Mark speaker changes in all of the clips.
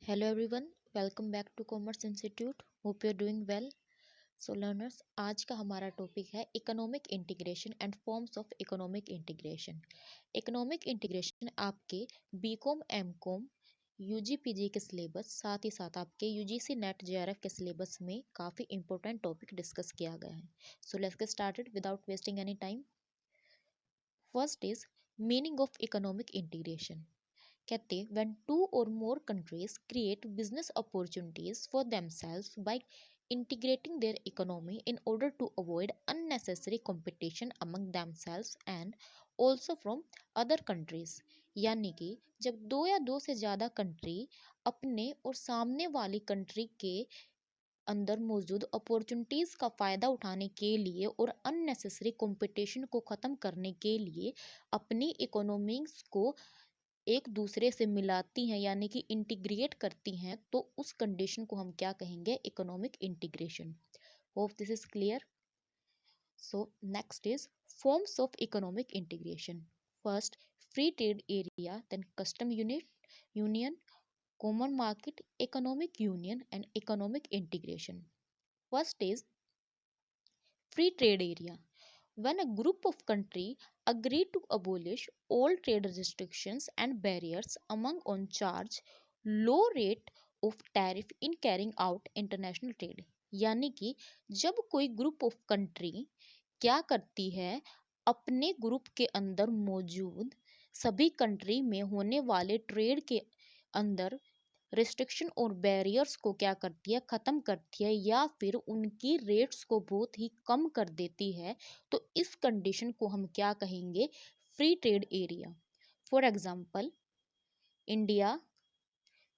Speaker 1: Hello everyone, welcome back to Commerce Institute. Hope you're doing well. So learners, आज का हमारा topic है economic integration and forms of economic integration. Economic integration आपके BCom MCom UG PG के syllabus साथ ही साथ आपके UGC net JRF के सिलेबस में काफ़ी इंपॉर्टेंट टॉपिक डिस्कस किया गया है। So let's get started without wasting any time. First is meaning of economic integration. कहते हैं when two or more countries create business opportunities for themselves by integrating their economy in order to avoid unnecessary competition among themselves and also from other countries। यानी कि जब दो या दो से ज़्यादा कंट्री अपने और सामने वाली कंट्री के अंदर मौजूद अपॉर्चुनिटीज़ का फ़ायदा उठाने के लिए और अननेसेसरी कंपटीशन को ख़त्म करने के लिए अपनी इकोनॉमीज को एक दूसरे से मिलाती हैं यानी कि इंटीग्रेट करती हैं, तो उस कंडीशन को हम क्या कहेंगे? Economic integration. Hope this is clear. So next is forms of economic integration. First, free trade area, then custom union, common market, economic union and economic integration. First is free trade area. When a group of countries agree to abolish all trade restrictions and barriers among on charge low rate of tariff in carrying out international trade। यानी कि जब कोई group of country क्या करती है, अपने group के अंदर मौजूद सभी कंट्री में होने वाले ट्रेड के अंदर रिस्ट्रिक्शन और बैरियर्स को क्या करती है? ख़त्म करती है या फिर उनकी रेट्स को बहुत ही कम कर देती है, तो इस कंडीशन को हम क्या कहेंगे? Free trade area. For example India,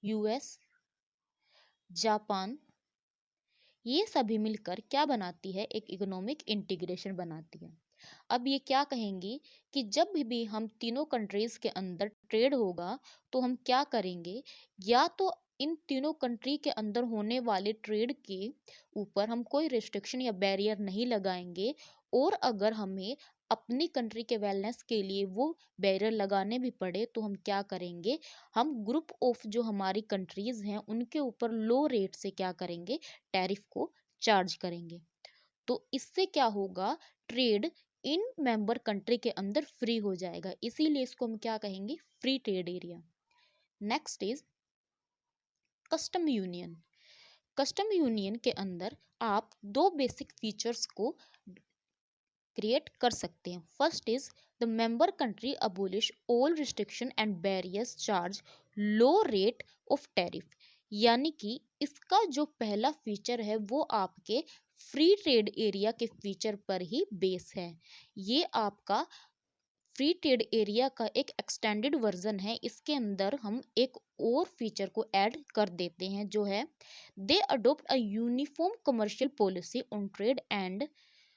Speaker 1: US, Japan, ये सभी मिलकर क्या बनाती है? एक इकोनॉमिक इंटीग्रेशन बनाती है। अब ये क्या कहेंगी कि जब भी हम तीनों कंट्रीज के अंदर ट्रेड होगा तो हम क्या करेंगे? या तो इन तीनों कंट्री के अंदर होने वाले ट्रेड के ऊपर हम कोई रिस्ट्रिक्शन या बैरियर नहीं लगाएंगे, और अगर हमें अपनी कंट्री के वेलनेस के लिए वो बैरियर लगाने भी पड़े तो हम क्या करेंगे? हम ग्रुप ऑफ जो हमारी कंट्रीज हैं उनके ऊपर लो रेट से क्या करेंगे? टैरिफ को चार्ज करेंगे। तो इससे क्या होगा? ट्रेड इन मेंबर कंट्री के अंदर फ्री हो जाएगा, इसीलिए इसको हम क्या कहेंगे? Free trade area. Next is custom union. Custom union के अंदर आप दो बेसिक फीचर्स को क्रिएट कर सकते हैं। First is the member country abolish all restriction and barriers charge low rate of tariff. यानी कि इसका जो पहला फीचर है वो आपके फ्री ट्रेड एरिया के फीचर पर ही बेस है। ये आपका फ्री ट्रेड एरिया का एक एक्सटेंडेड वर्जन है। इसके अंदर हम एक और फीचर को ऐड कर देते हैं जो है they adopt a uniform commercial policy on trade and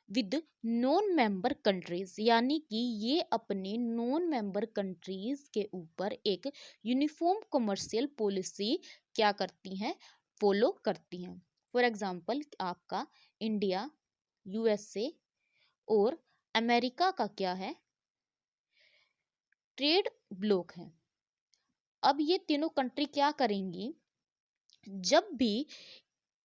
Speaker 1: with non member countries. यानी कि ये अपने नॉन मेंबर कंट्रीज के ऊपर एक यूनिफॉर्म कमर्शियल पॉलिसी क्या करती हैं? फॉलो करती हैं। फॉर एग्जांपल आपका इंडिया, यूएसए और अमेरिका का क्या है? ट्रेड ब्लॉक है। अब ये तीनों कंट्री क्या करेंगी? जब भी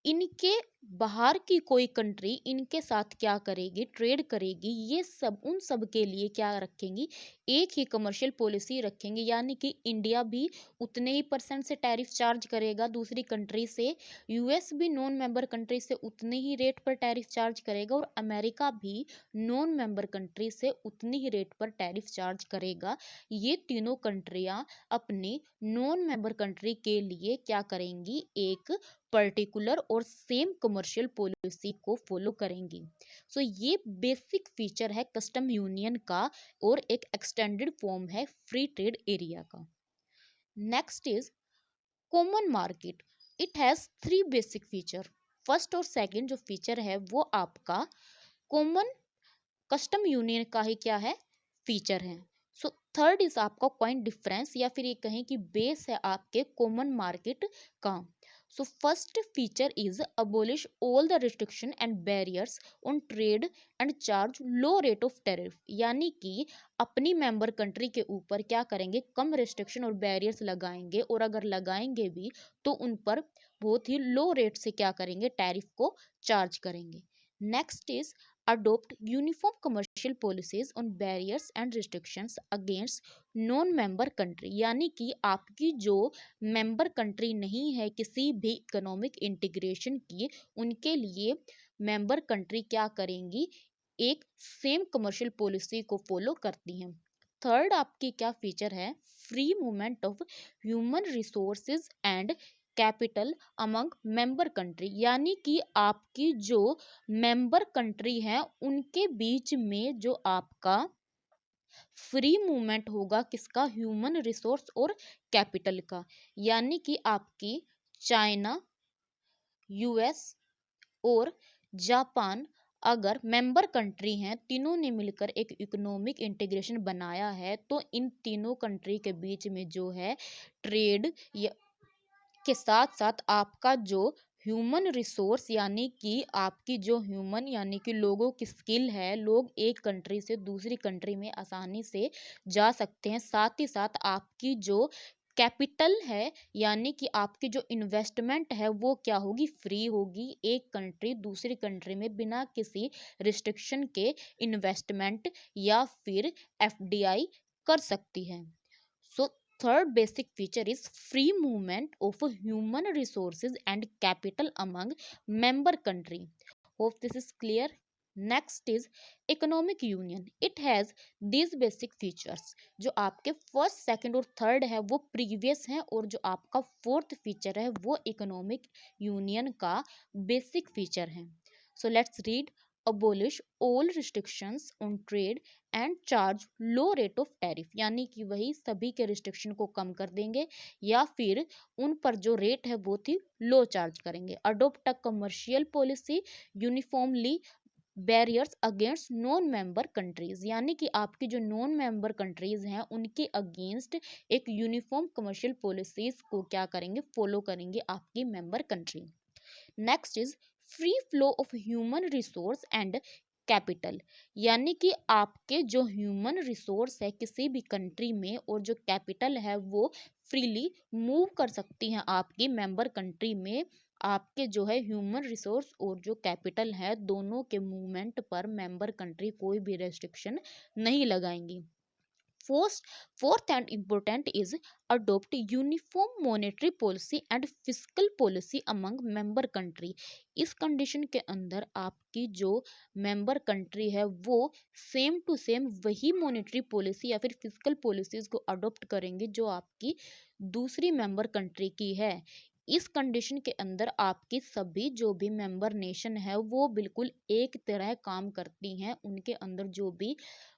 Speaker 1: इनके बाहर की कोई कंट्री इनके साथ क्या करेगी? ट्रेड करेगी, ये सब उन सब के लिए क्या रखेंगी? एक ही कमर्शियल पॉलिसी रखेंगे। यानी कि इंडिया भी उतने ही परसेंट से टैरिफ चार्ज करेगा दूसरी कंट्री से, यूएस भी नॉन मेंबर कंट्री से उतने ही रेट पर टैरिफ चार्ज करेगा, और अमेरिका भी नॉन मेंबर कंट्री से उतनी ही रेट पर टैरिफ चार्ज करेगा। ये तीनों कंट्रियां अपनी नॉन मेंबर कंट्री के लिए क्या करेंगी? एक पर्टिकुलर और सेम कमर्शियल पॉलिसी को फॉलो करेंगी। सो ये बेसिक फीचर है कस्टम यूनियन का और एक एक्सटेंडेड फॉर्म है फ्री ट्रेड एरिया का। Next is common market. It has three basic feature. First और सेकंड जो फीचर है वो आपका कॉमन कस्टम यूनियन का ही क्या है? फीचर है। सो थर्ड इज आपका पॉइंट डिफरेंस, या फिर ये कहें कि बेस है आपके कॉमन मार्केट का। So first feature is abolish all the restriction and barriers on trade and charge low rate of tariff, यानी कि अपनी मेंबर कंट्री के ऊपर क्या करेंगे, कम रिस्ट्रिक्शन और बैरियर्स लगाएंगे, और अगर लगाएंगे भी तो उन पर बहुत ही लो रेट से क्या करेंगे, टैरिफ को चार्ज करेंगे। Next is adopt uniform commercial policies on barriers and restrictions against non member country, यानी कि आपकी जो मेंबर कंट्री नहीं है किसी भी इकोनॉमिक इंटीग्रेशन की, उनके लिए मेंबर कंट्री क्या करेंगी, एक सेम कमर्शियल पॉलिसी को फॉलो करती हैं। थर्ड आपकी क्या फीचर है, free movement of human resources and capital among member country, यानी कि आपकी जो मेंबर कंट्री है उनके बीच में जो आपका फ्री मूवमेंट होगा, किसका, ह्यूमन रिसोर्स और कैपिटल का, यानी कि आपकी चाइना, यूएस और जापान अगर मेंबर कंट्री हैं, तीनों ने मिलकर एक इकोनॉमिक इंटीग्रेशन बनाया है, तो इन तीनों कंट्री के बीच में जो है ट्रेड के साथ साथ आपका जो ह्यूमन रिसोर्स, यानी कि आपकी जो ह्यूमन यानी कि लोगों की स्किल है, लोग एक कंट्री से दूसरी कंट्री में आसानी से जा सकते हैं, साथ ही साथ आपकी जो कैपिटल है यानी कि आपकी जो इन्वेस्टमेंट है वो क्या होगी, फ्री होगी, एक कंट्री दूसरी कंट्री में बिना किसी रिस्ट्रिक्शन के इन्वेस्टमेंट या फिर एफडीआई कर सकती है। सो third basic feature is free movement of human resources and capital among member country. Hope this is clear. Next is economic union. It has these basic features. जो आपके फर्स्ट सेकंड और third है वो previous है, और जो आपका fourth feature है वो इकोनॉमिक यूनियन का बेसिक फीचर है। So let's read, abolish all restrictions on trade and charge low rate of tariff, यानी कि वही सभी के रिस्ट्रिक्शन को कम कर देंगे या फिर उन पर जो रेट है बहुत ही लो चार्ज करेंगे। Adopt a commercial policy uniformly barriers against non member countries, यानी कि आपकी जो नॉन मेंबर कंट्रीज हैं उनके अगेंस्ट एक यूनिफॉर्म कमर्शियल पॉलिसीज को क्या करेंगे, फॉलो करेंगे आपकी member country. Next is free flow of human resource and capital, यानी कि आपके जो ह्यूमन रिसोर्स है किसी भी कंट्री में और जो कैपिटल है वो फ्रीली मूव कर सकती हैं आपकी मेंबर कंट्री में। आपके जो है ह्यूमन रिसोर्स और जो कैपिटल है दोनों के मूवमेंट पर मेंबर कंट्री कोई भी रेस्ट्रिक्शन नहीं लगाएंगी। Fourth and important is adopt uniform monetary policy and fiscal policy among member country। इस कंडीशन के अंदर आपकी जो मेंबर कंट्री है वो सेम टू सेम वही मॉनेटरी पॉलिसी या फिर फिजिकल पॉलिसीज को अडॉप्ट करेंगे जो आपकी दूसरी मेंबर कंट्री की है। इस कंडीशन के अंदर आपकी सभी जो भी मेंबर नेशन है वो बिल्कुल एक तरह काम करती हैं, उनके अंदर जो भी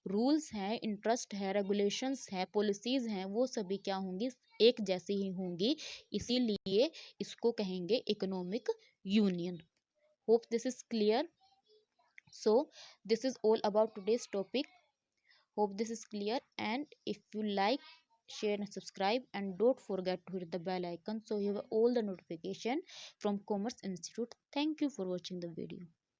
Speaker 1: रूल्स हैं, इंटरेस्ट है, रेगुलेशंस है, पॉलिसीज हैं, वो सभी क्या होंगी, एक जैसी ही होंगी, इसीलिए इसको कहेंगे economic union. Hope this is clear. So this is all about today's topic. Hope this is clear, and if you like, share and subscribe, and don't forget to hit the bell icon so you have all the notification from Commerce Institute. Thank you for watching the video.